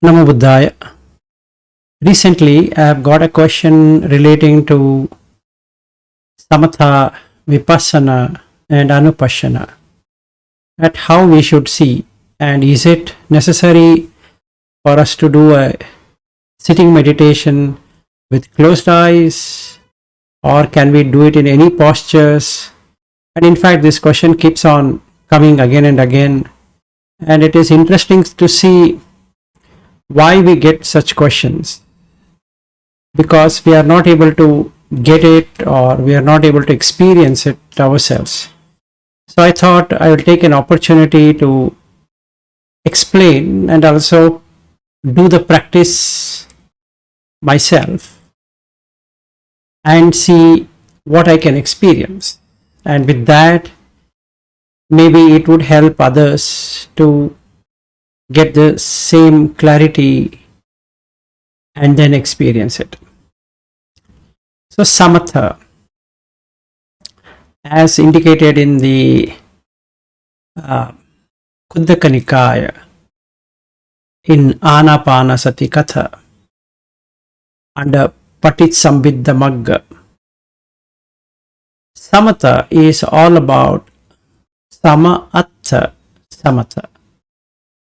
Namo Buddhaya. Recently, I have got a question relating to Samathā, Vipassana and Anupassana, at how we should see, and is it necessary for us to do a sitting meditation with closed eyes, or can we do it in any postures? And in fact, this question keeps on coming again and again, and it is interesting to see why we get such questions, because we are not able to get it or we are not able to experience it ourselves. So I thought I will take an opportunity to explain and also do the practice myself and see what I can experience, and with that maybe it would help others to get the same clarity and then experience it. So Samathā, as indicated in the Khuddaka Nikaya in Anapanasati Katha under Patitsambhidda Magga, Samathā is all about Samathā, Samatha.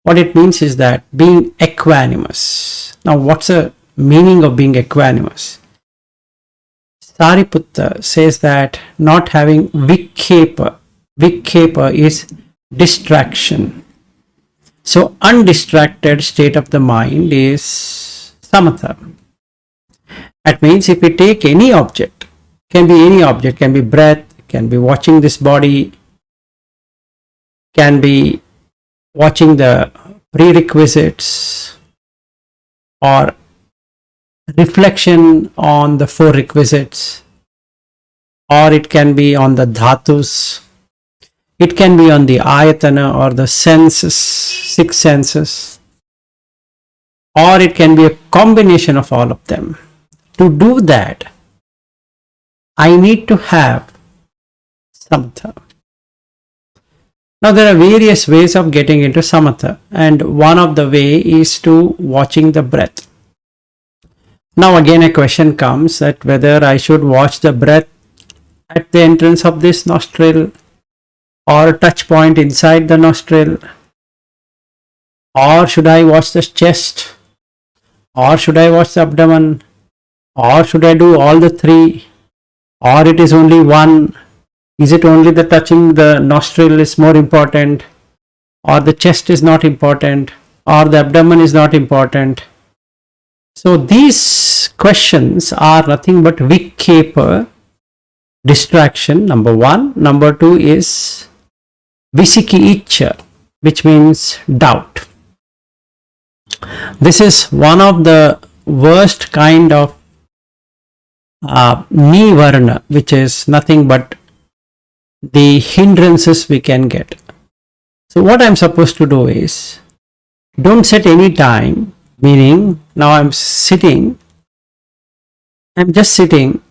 What it means is that being equanimous. Now, what's the meaning of being equanimous? Sariputta says that not having vikepa. Vikepa is distraction. So, undistracted state of the mind is samatha. That means if we take any object, can be any object, can be breath, can be watching this body, can be watching the prerequisites or reflection on the four requisites, or it can be on the dhatus, it can be on the ayatana or the senses, six senses, or it can be a combination of all of them. To do that, I need to have samatha. Now there are various ways of getting into samatha, and one of the way is to watching the breath. Now again a question comes that whether I should watch the breath at the entrance of this nostril, or touch point inside the nostril, or should I watch the chest, or should I watch the abdomen, or should I do all the three, or it is only one. Is it only the touching the nostril is more important, or the chest is not important, or the abdomen is not important? So these questions are nothing but vikepa, distraction, number one. Number two is visikiccha, which means doubt. This is one of the worst kind of nivarana, which is nothing but the hindrances we can get. So what I'm supposed to do is, don't set any time, meaning now I'm sitting, I'm just sitting,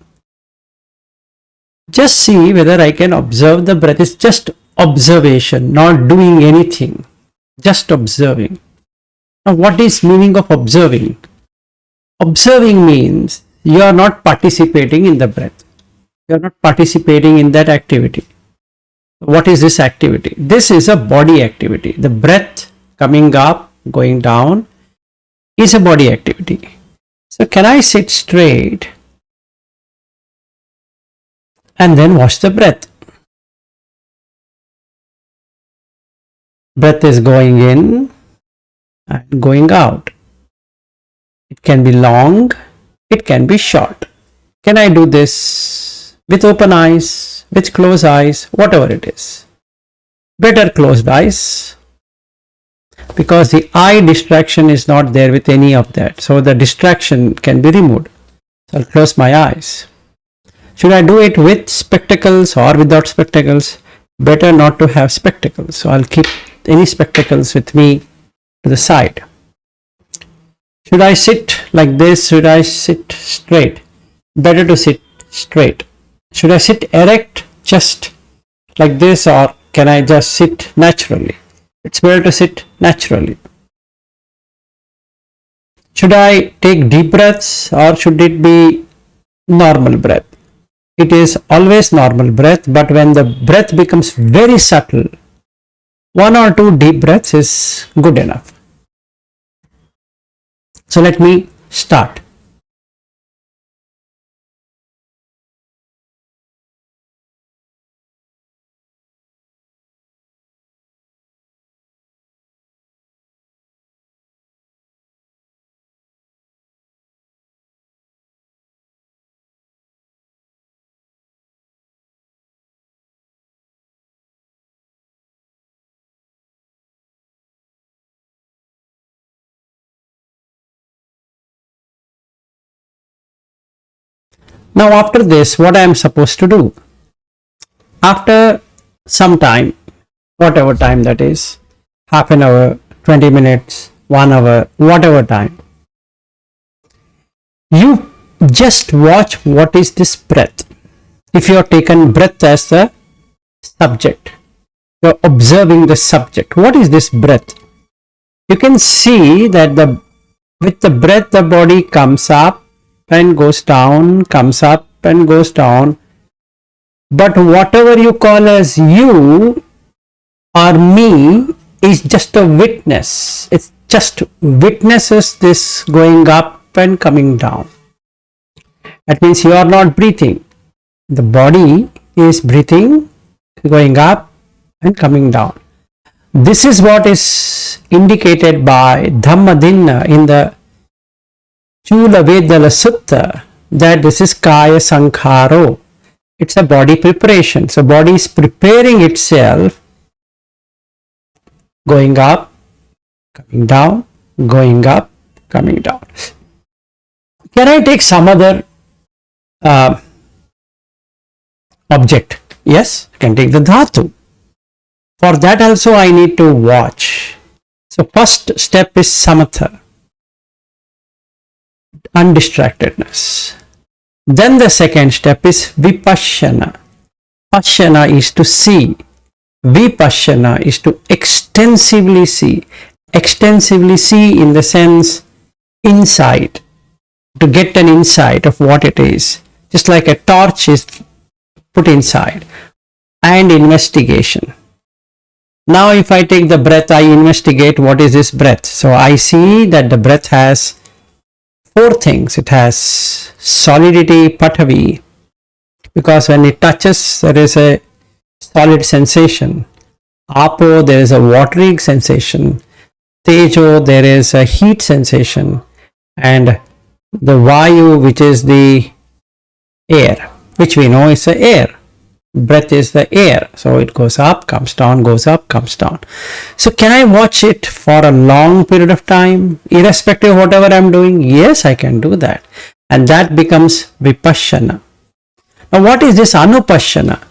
just see whether I can observe the breath. It's just observation, not doing anything, just observing. Now what is meaning of observing? Observing means you are not participating in the breath. You are not participating in that activity. What is this activity? This is a body activity. The breath coming up, going down is a body activity. So can I sit straight and then watch the breath? Breath is going in and going out. It can be long, it can be short. Can I do this with open eyes, with closed eyes, whatever it is? Better closed eyes, because the eye distraction is not there with any of that. So the distraction can be removed. So I'll close my eyes. Should I do it with spectacles or without spectacles? Better not to have spectacles. So I'll keep any spectacles with me to the side. Should I sit like this? Should I sit straight? Better to sit straight. Should I sit erect, just like this, or can I just sit naturally? It's better to sit naturally. Should I take deep breaths or should it be normal breath? It is always normal breath, but when the breath becomes very subtle, 1 or 2 deep breaths is good enough. So let me start. Now after this, what I am supposed to do? After some time, whatever time that is, half an hour, 20 minutes, 1 hour, whatever time, you just watch what is this breath. If you have taken breath as the subject, you are observing the subject. What is this breath? You can see that with the breath the body comes up and goes down, comes up and goes down. But whatever you call as you or me is just a witness. It just witnesses this going up and coming down. That means you are not breathing. The body is breathing, going up and coming down. This is what is indicated by Dhammadinna in the Chula Vedala Sutta, that this is Kaya Sankharo. It's a body preparation. So body is preparing itself, going up, coming down, going up, coming down. Can I take some other object? Yes, I can take the dhatu. For that also I need to watch. So first step is Samathā, undistractedness. Then the second step is Vipassana. Passana is to see. Vipassana is to extensively see. Extensively see in the sense insight, to get an insight of what it is. Just like a torch is put inside. And investigation. Now if I take the breath, I investigate what is this breath. So I see that the breath has 4 things. It has solidity, patavi, because when it touches there is a solid sensation. Apo, there is a watery sensation. Tejo, there is a heat sensation. And the Vayu, which is the air, which we know is the air. Breath is the air. So it goes up, comes down, goes up, comes down. So can I watch it for a long period of time, irrespective of whatever I'm doing? Yes, I can do that. And that becomes Vipassana. Now what is this Anupassana?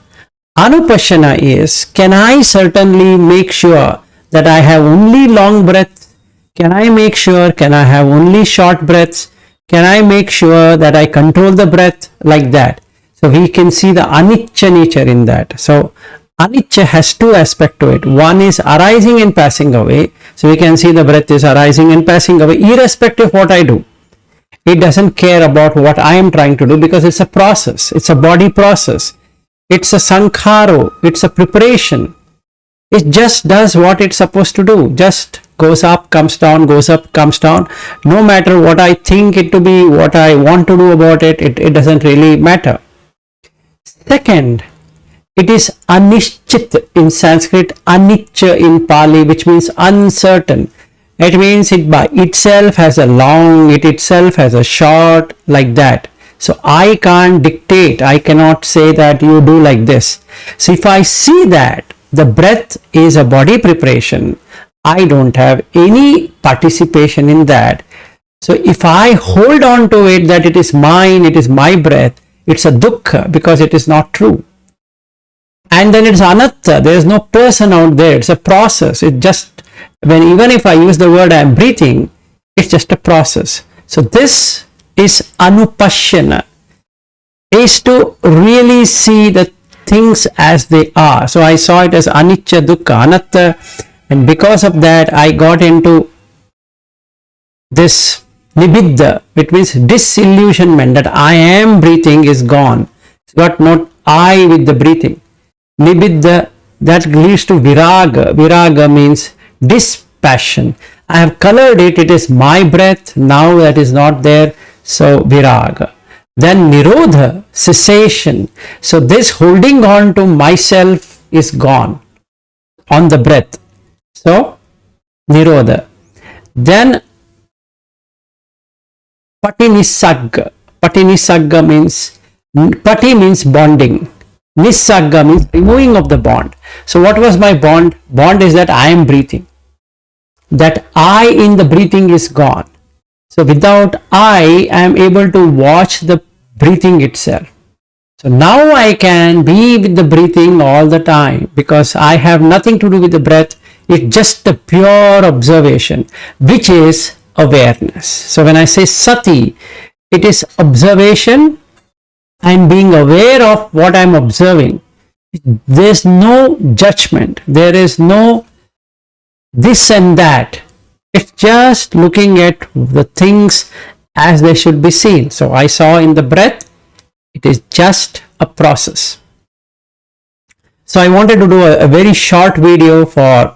Anupassana is, can I certainly make sure that I have only long breaths? Can I make sure, can I have only short breaths? Can I make sure that I control the breath like that? So we can see the anicca nature in that. So anicca has 2 aspects to it. One is arising and passing away. So we can see the breath is arising and passing away irrespective of what I do. It doesn't care about what I am trying to do because it's a process. It's a body process. It's a sankharo. It's a preparation. It just does what it's supposed to do. Just goes up, comes down, goes up, comes down. No matter what I think it to be, what I want to do about it, it doesn't really matter. Second, it is anishchit in Sanskrit, anicca in Pali, which means uncertain. It means it by itself has a long, it itself has a short, like that. So I can't dictate, I cannot say that you do like this. So if I see that the breath is a body preparation, I don't have any participation in that. So if I hold on to it that it is mine, it is my breath, it's a dukkha because it is not true. And then it's anatta, there is no person out there, it's a process. It just, even if I use the word I am breathing, it's just a process. So this is anupassana, is to really see the things as they are. So I saw it as anicca, dukkha, anatta, and because of that I got into this Nibbidha, which means disillusionment, that I am breathing is gone. It's got no I with the breathing. Nibbidha, that leads to viraga. Viraga means dispassion. I have colored it, it is my breath, now that is not there, so viraga. Then nirodha, cessation. So this holding on to myself is gone on the breath. So nirodha. Then patinissagga. Patinissagga means, pati means bonding. Nissagga means removing of the bond. So what was my bond? Bond is that I am breathing. That I in the breathing is gone. So without I am able to watch the breathing itself. So now I can be with the breathing all the time because I have nothing to do with the breath. It's just a pure observation, which is awareness. So when I say sati, it is observation. I'm being aware of what I'm observing. There's no judgment. There is no this and that. It's just looking at the things as they should be seen. So I saw in the breath, it is just a process. So I wanted to do a very short video for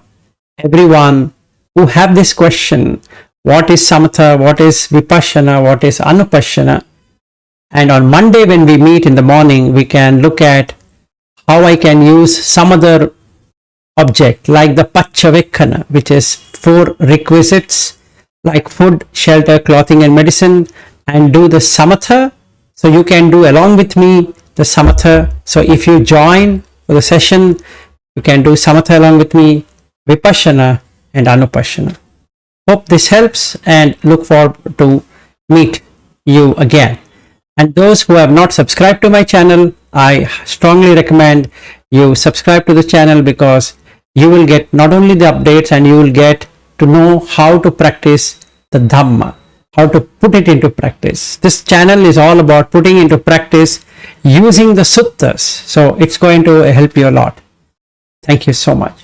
everyone who have this question. What is Samathā? What is Vipassana? What is Anupassana? And on Monday when we meet in the morning, we can look at how I can use some other object like the Paccavekkhana, which is 4 requisites like food, shelter, clothing and medicine, and do the Samathā. So you can do along with me the Samathā. So if you join for the session, you can do Samathā along with me, Vipassana and Anupassana. Hope this helps and look forward to meet you again. And those who have not subscribed to my channel, I strongly recommend you subscribe to the channel because you will get not only the updates and you will get to know how to practice the Dhamma, how to put it into practice. This channel is all about putting into practice using the suttas. So it's going to help you a lot. Thank you so much.